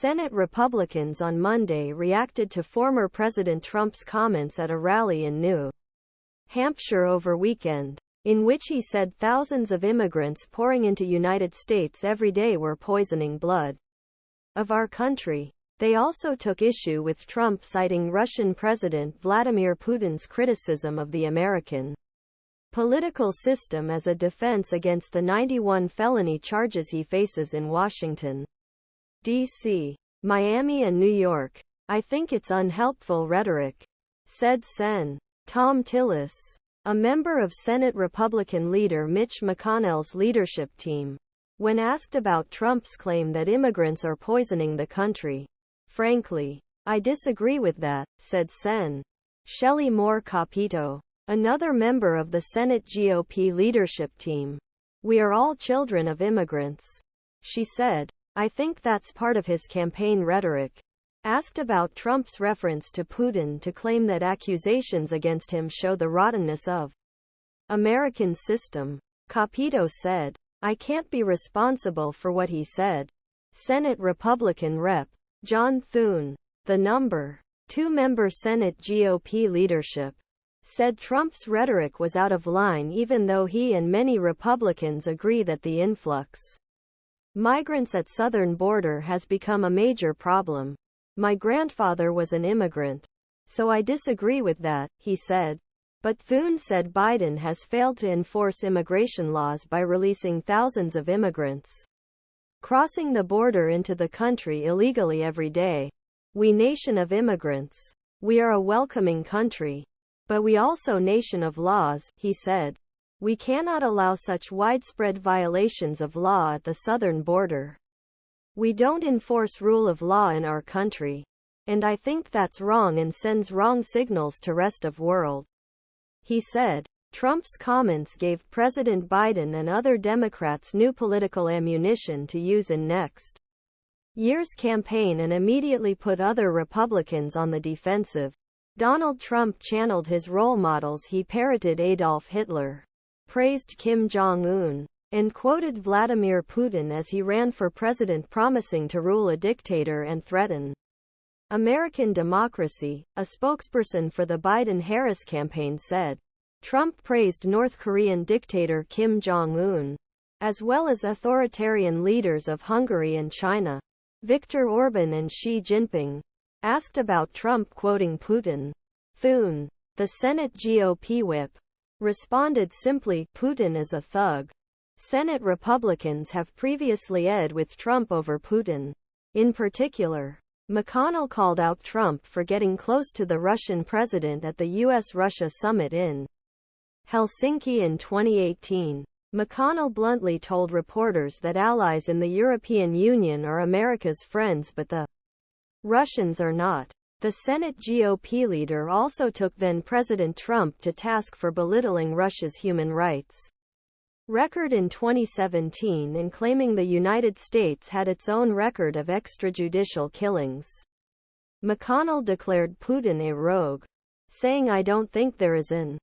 Senate Republicans on Monday reacted to former President Trump's comments at a rally in New Hampshire over weekend, in which he said thousands of immigrants pouring into United States every day were poisoning blood of our country. They also took issue with Trump citing Russian President Vladimir Putin's criticism of the American political system as a defense against the 91 felony charges he faces in Washington, D.C., Miami and New York. "I think it's unhelpful rhetoric," said Sen. Thom Tillis, a member of Senate Republican leader Mitch McConnell's leadership team, when asked about Trump's claim that immigrants are poisoning the country. "Frankly, I disagree with that," said Sen. Shelley Moore Capito, another member of the Senate GOP leadership team. "We are all children of immigrants," she said. "I think that's part of his campaign rhetoric." Asked about Trump's reference to Putin to claim that accusations against him show the rottenness of American system, Capito said, "I can't be responsible for what he said." Senate Republican Rep. John Thune, the number 2-member Senate GOP leadership, said Trump's rhetoric was out of line even though he and many Republicans agree that the influx migrants at southern border has become a major problem. "My grandfather was an immigrant, so I disagree with that," he said. But Thune said Biden has failed to enforce immigration laws by releasing thousands of immigrants crossing the border into the country illegally every day. "We nation of immigrants. We are a welcoming country. But we also nation of laws," he said. "We cannot allow such widespread violations of law at the southern border. We don't enforce rule of law in our country. And I think that's wrong and sends wrong signals to rest of world," he said. Trump's comments gave President Biden and other Democrats new political ammunition to use in next year's campaign and immediately put other Republicans on the defensive. Donald Trump channeled his role models. He parroted Adolf Hitler, praised Kim Jong Un, and quoted Vladimir Putin as he ran for president, promising to rule a dictator and threaten American democracy. A spokesperson for the Biden-Harris campaign said Trump praised North Korean dictator Kim Jong Un, as well as authoritarian leaders of Hungary and China, Viktor Orban and Xi Jinping. Asked about Trump quoting Putin, Thune, the Senate GOP whip, responded simply, "Putin is a thug." Senate Republicans have previously edged with Trump over Putin. In particular, McConnell called out Trump for getting close to the Russian president at the U.S.-Russia summit in Helsinki in 2018. McConnell bluntly told reporters that allies in the European Union are America's friends but the Russians are not. The Senate GOP leader also took then-President Trump to task for belittling Russia's human rights record in 2017 and claiming the United States had its own record of extrajudicial killings. McConnell declared Putin a rogue, saying, "I don't think there is an